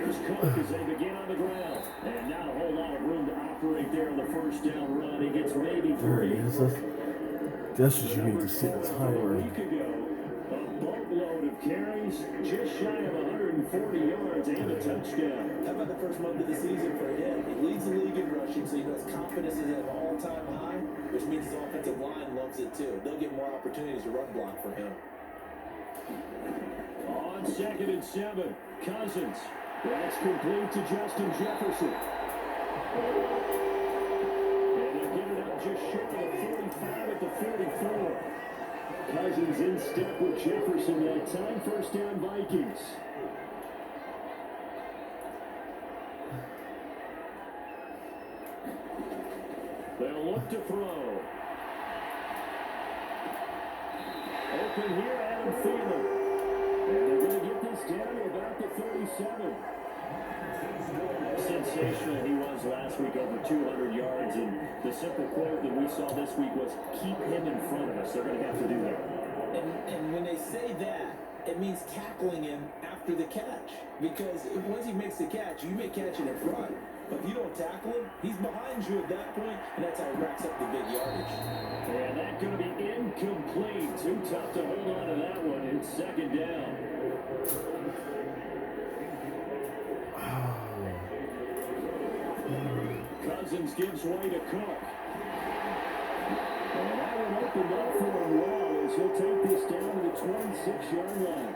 Here's Cook as they begin on the ground. And not a whole lot of room to operate there on the first down run. He gets maybe 3. That's what you need to see the timer. A week ago, a boatload of carries, just shy of 140 yards and a touchdown. How about the first month of the season for him? He leads the league in rushing, so he knows confidence is at an all-time high, which means his offensive line loves it too. They'll get more opportunities to run block for him. On 2nd and 7, Cousins. That's complete to Justin Jefferson. And they'll get it up just short of the 45 at the 44. Cousins in step with Jefferson that time. First down, Vikings. They'll look to throw. Open here, Adam Thielen. And they're going to get this down to about the 37. Sensational he was last week, over 200 yards. And the simple quote that we saw this week was, keep him in front of us. They're going to have to do that. And when they say that, it means tackling him after the catch. Because once he makes the catch, you may catch it in front. But if you don't tackle him, he's behind you at that point, and that's how he racks up the big yardage. And that's going to be incomplete. Too tough to hold on to that one. It's 2nd down. Cousins gives way to Cook. And that one opened up for him well as he'll take this down to the 26-yard line.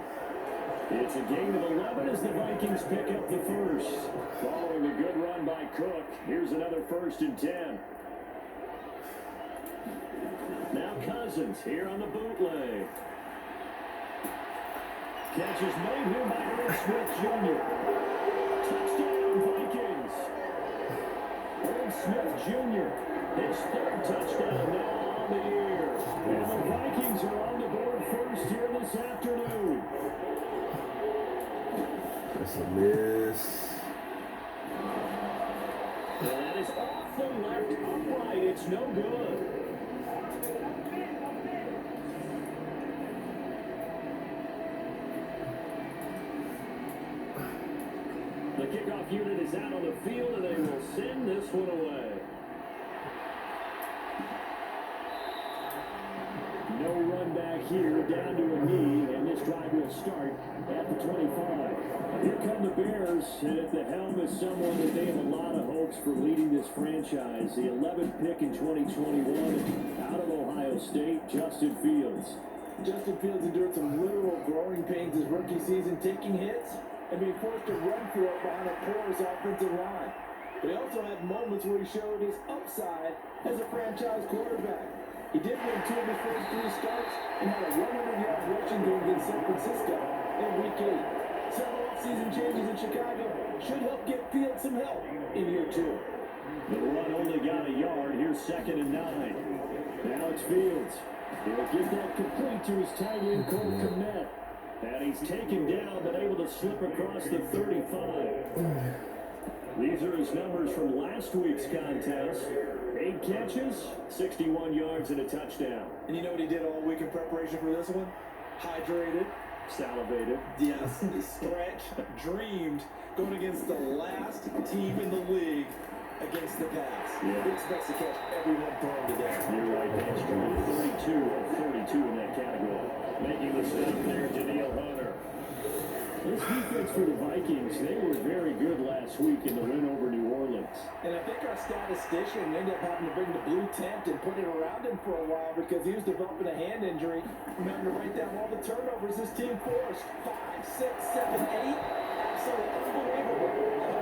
It's a gain of 11 as the Vikings pick up the first. Following a good run by Cook, here's another 1st and 10. Now Cousins here on the bootleg. Catch is made here by Irv Smith Jr. Touchdown Vikings. Irv Smith Jr. His 3rd touchdown now on the year. And the Vikings are on the board first here this afternoon. That's a miss. That is off the left upright. It's no good. The kickoff unit is out on the field, and they will send this one away. No run back here, down to a knee, and this drive will start at the 25. Here come the Bears, and at the helm is someone that they have a lot of hopes for leading this franchise. The 11th pick in 2021 out of Ohio State, Justin Fields. Justin Fields endured some literal growing pains his rookie season, taking hits and being forced to run for it behind a porous offensive line. But he also had moments where he showed his upside as a franchise quarterback. He did win 2 of his first 3 starts and had a 100-yard rushing game against San Francisco in Week 8. Several off-season changes in Chicago should help get Fields some help in year 2. The run only got a yard. Here's 2nd and 9. Now it's Fields. He'll get that complete to his tight end, Cole Kmet. And he's taken down, but able to slip across the 35. These are his numbers from last week's contest. 8 catches, 61 yards, and a touchdown. And you know what he did all week in preparation for this one? Hydrated. Salivated. Yes, stretched, dreamed, going against the last team in the league against the pass. Yeah. He expects to catch everyone thrown today. You're right, that's true. 32 of 42 in that category. Making the stop there, Danielle Hunter. This defense for the Vikings, they were very good last week in the win over New Orleans. And I think our statistician ended up having to bring the blue tent and put it around him for a while because he was developing a hand injury. Remember to write down all the turnovers this team forced. 5, 6, 7, 8. Absolutely unbelievable.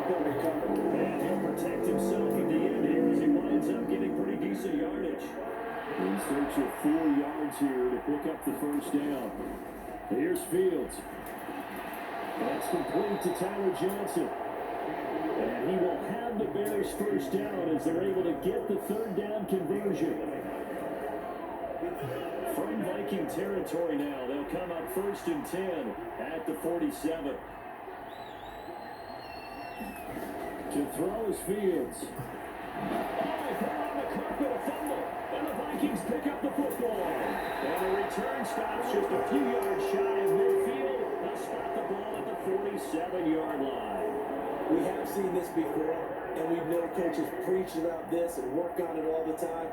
They'll recover. And he'll protect himself at the end here as he winds up getting pretty decent yardage. In search of 4 yards here to pick up the first down. Here's Fields. That's complete to Tyler Johnson. And he will have the Bears first down as they're able to get the 3rd down conversion. From Viking territory now, they'll come up 1st and 10 at the 47. To throw is Fields. Oh, he on the carpet, a fumble. And the Vikings pick up the football. And the return stops just a few yards shy of midfield. They'll spot the ball at the 40. 37-yard line. We have seen this before, and we know coaches preach about this and work on it all the time.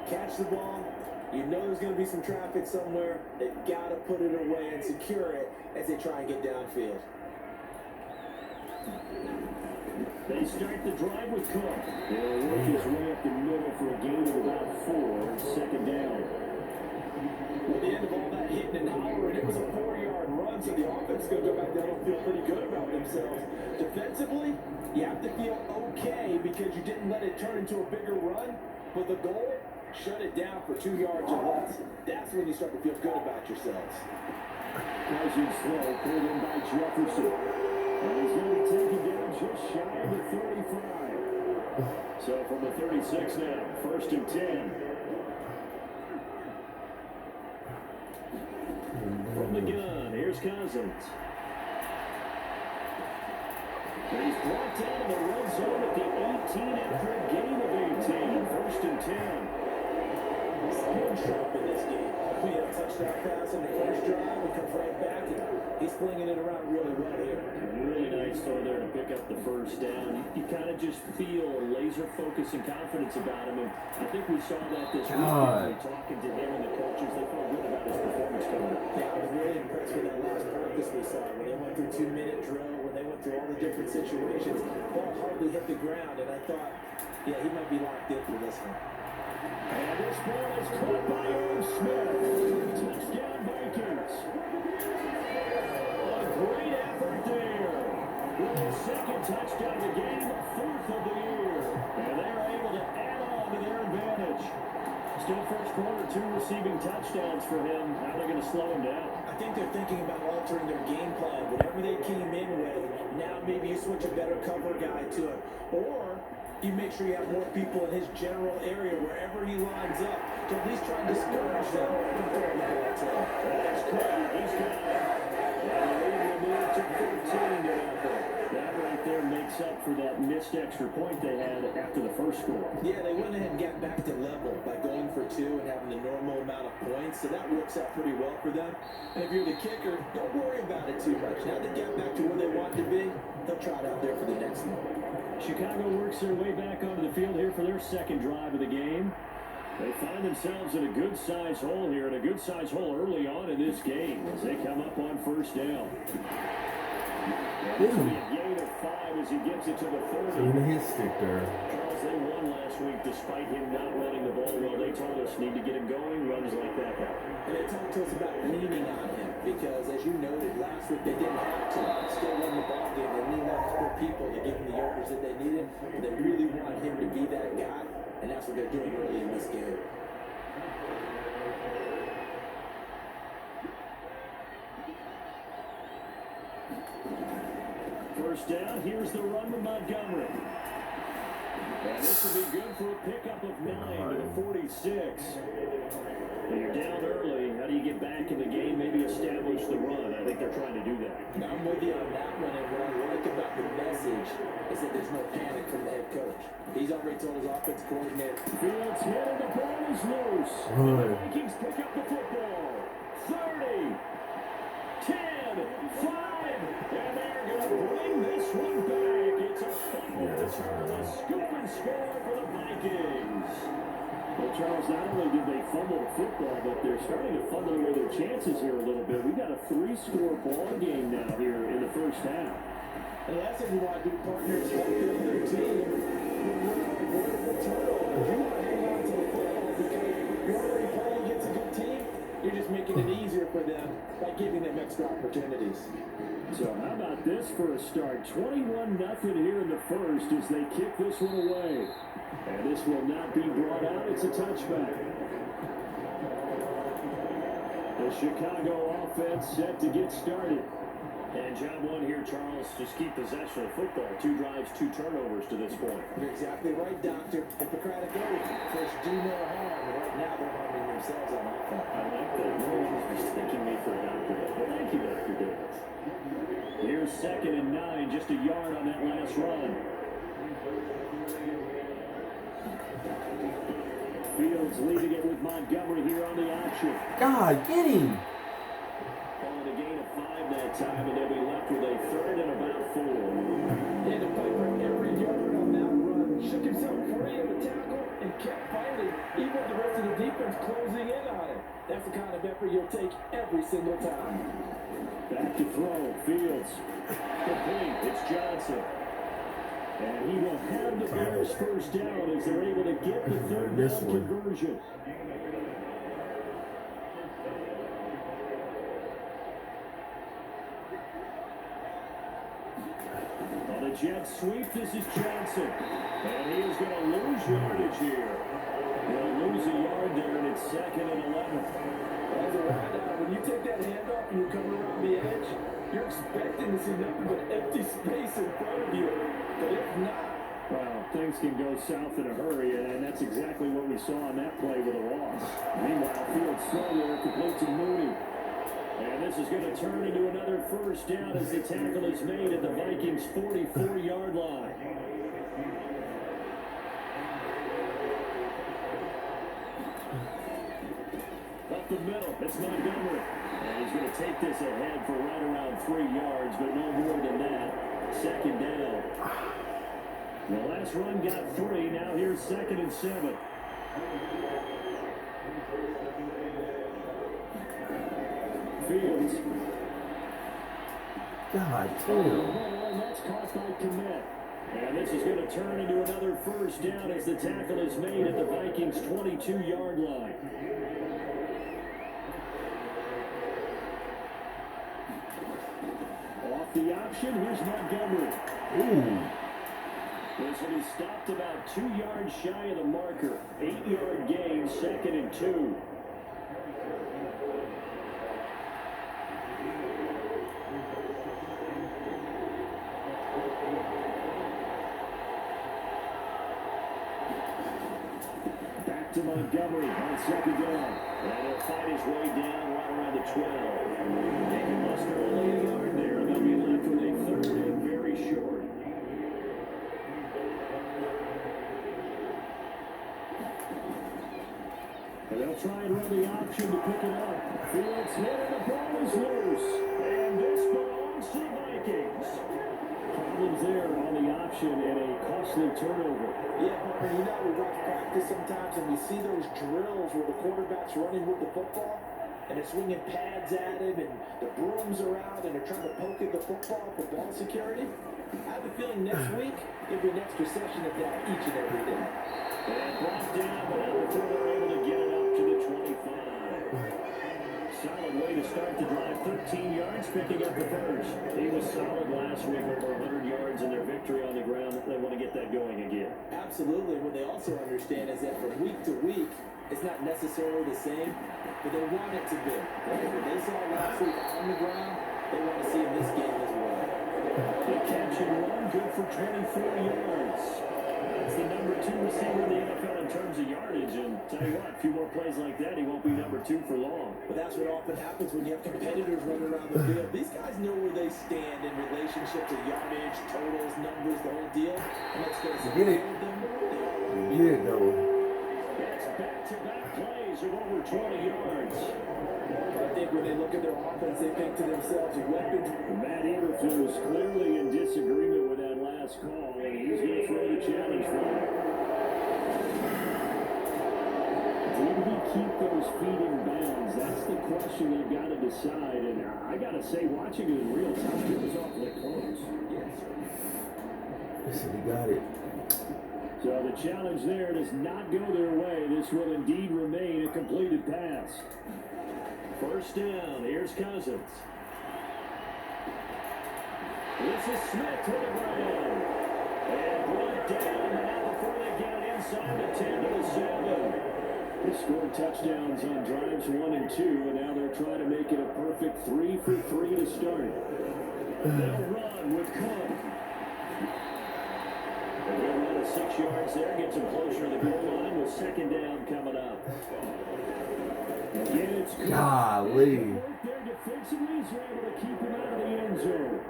Catch the ball. You know there's going to be some traffic somewhere. They've got to put it away and secure it as they try and get downfield. They start the drive with Cook. They'll work his way up the middle for a gain of about 4, second down. At the end of all that hitting and hollering, it was a 4-yard run, so the offense is going to go back down and feel pretty good about themselves. Defensively, you have to feel okay because you didn't let it turn into a bigger run, but the goal, shut it down for 2 yards or less. That's when you start to feel good about yourselves. Rising slow, pulled in by Jefferson. And he's going to be taken down just shy of the 35. So from the 36 now, 1st and 10. From the gun, here's Cousins. And he's brought down in the red zone at the 18 after a gain of 18. 1st and 10. Good sharp in this game. We had a touchdown pass on the first drive and comes right back, and he's flinging it around really well here. Really nice throw there to pick up the first down. You kind of just feel laser focus and confidence about him, and I think we saw that this weekend. Talking to him and the coaches, they felt good about his performance coming up. Yeah, I was really impressed with that last practice we saw when they went through 2-minute drill, when they went through all the different situations. Ball hardly hit the ground, and I thought, yeah, he might be locked in for this one. And this ball is caught by Irv Smith. Touchdown Vikings. A great effort there. With his second touchdown of the game, 4th of the year. And they're able to add on to their advantage. Still first quarter, 2 receiving touchdowns for him. How are they going to slow him down? I think they're thinking about altering their game plan. Whatever they came in with, now maybe you switch a better cover guy to it. Or you make sure you have more people in his general area wherever he lines up to at least try and discourage them from throwing the ball to him. That's great. He's got it. And the lead will move to 13 to nothing. That right there makes up for that missed extra point they had after the first score. Yeah, they went ahead and got back to level by going for 2 and having the normal amount of points, so that works out pretty well for them. And if you're the kicker, don't worry about it too much. Now they get back to where they want to be, they'll try it out there for the next one. Chicago works their way back onto the field here for their second drive of the game. They find themselves in a good-sized hole here, and a good-sized hole early on in this game as they come up on first down. And this will be a gain of 5 as he gets it to the 30. So in his stick there. Charles, they won last week despite him not running the ball well. They told us need to get him going, runs like that help. And they talked to us about leaning on him because, as you noted, last week they didn't have to. Still won the ball game. They leaned on other people to give them the yardage that they needed. But they really want him to be that guy, and that's what they're doing early in this game. First down, here's the run with Montgomery. And this will be good for a pickup of 9 to the 46. You're down early. How do you get back in the game? Maybe establish the run. I think they're trying to do that. I'm with you on that one, and what I like about the message is that there's no panic from the head coach. He's already told his offense coordinator. Fields hit and the ball is loose. And the Vikings pick up the football. 30, 10, 5, and they're going to bring this one back. It's a fumble return, a scoop and score for the Vikings. Well, Charles, not only did they fumble the football, but they're starting to fumble away their chances here a little bit. We've got a 3-score ball game now here in the first half. And the last thing you want to do, partners, help build their team. You want to avoid the turnovers. You want to hang on to the football because you're already playing against a good team. You're just making it easier for them by giving them extra opportunities. So how about this for a start? 21-0 here in the first as they kick this one away. And this will not be brought out. It's a touchback. The Chicago offense set to get started. And job one here, Charles, just keep possession of football. 2 drives, 2 turnovers to this point. You're exactly right, Doctor. Hippocratic oath. First, do no harm. And right now, they're harming themselves on offense. I like that. No one's mistaking me for a doctor. Well, thank you, Dr. Davis. Here's 2nd and 9, just a yard on that last run. Fields leaving it with Montgomery here on the option. God, get him! Calling a gain of 5 that time, and they'll be left with a third and about 4. He had to fight for every yard on that run. Shook himself free of the tackle and kept fighting, even with the rest of the defense closing in on him. That's the kind of effort you'll take every single time. Back to throw. Fields. Complete. It's Johnson. And he will have the Bears first down as they're able to get the third down conversion. On the jet sweep, this is Johnson. And he is going to lose yardage here. He'll lose a yard there, and it's 2nd and 11. As a wideout, when you take that handoff and you come around the edge, you're expecting to see nothing but empty space in front of you. But if not, well, things can go south in a hurry, and that's exactly what we saw on that play with a loss. Meanwhile, Fields throw there, complete to Mooney. And this is going to turn into another first down as the tackle is made at the Vikings' 44-yard line. Up the middle, it's Montgomery. And he's going to take this ahead for right around 3 yards, but no more than that. 2nd down. The last run got 3. Now here's 2nd and 7. Fields. God damn. And that's caught by Kmet. And this is going to turn into another first down as the tackle is made at the Vikings' 22-yard line. Off the option, here's Montgomery. Ooh. This one, he stopped about 2 yards shy of the marker. 8-yard gain, 2nd and 2. Back to Montgomery on 2nd down. And he'll fight his way down right around the 12. They can muster only a yard there. They'll be left with a 3rd and very short. And they'll try and run the option to pick it up. Fields hit and the ball is loose. And this belongs to the Vikings. Problems there on the option and a costly turnover. yeah, partner, you know we watch practice sometimes and we see those drills where the quarterback's running with the football and they're swinging pads at him and the brooms are out and they're trying to poke at the football for ball security. I have a feeling next week there'll be an extra session of that each and every day. And brought down, but not before they're able to get it up to the 25. Solid way to start the drive. 13 yards, picking up the first. He was solid last week, over 100 yards in their victory on the ground. They want to get that going again. Absolutely. What they also understand is that from week to week, it's not necessarily the same, but they want it to be. Right? What they saw last week on the ground, they want to see in this game as well. The catch and run, good for 24 yards. That's the number 2 receiver in the NFL in terms of yardage. And tell you what, a few more plays like that, he won't be number 2 for long. But that's what often happens when you have competitors running around the field. These guys know where they stand in relationship to yardage, totals, numbers, the whole deal. And let's go. Get it. Get it, though. It's back-to-back plays of over 20 yards. I think when they look at their offense, they think to themselves, weapons. Matt Eberflus clearly in disagreement with that last call, and he's going to throw the challenge flag. Did he keep those feet in bounds? That's the question they've got to decide. And I got to say, watching it in real time, it was awfully close. Listen, he got it. So the challenge there does not go their way. This will indeed remain a completed pass. First down, here's Cousins. This is Smith to the ground. And brought down now before they get it inside the 10 to the 7. They scored touchdowns on drives 1 and 2, and now they're trying to make it a perfect 3 for 3 to start. They'll run with Cook. They'll run 6 yards there, gets them closer to the goal line with 2nd down coming up. Again, it's Golly. there defensively, he's able to keep him out of the end zone.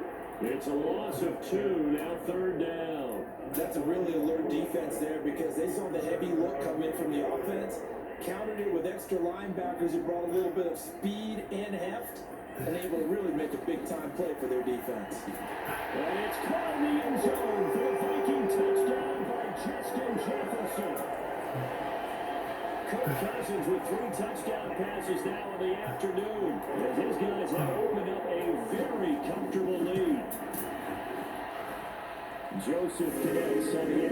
It's a loss of 2, now 3rd down. That's a really alert defense there because they saw the heavy look come in from the offense, countered it with extra linebackers who brought a little bit of speed and heft, and able to really make a big-time play for their defense. Kirk Cousins with 3 touchdown passes now in the afternoon, as his guys have opened up a very comfortable lead. Joseph connects on the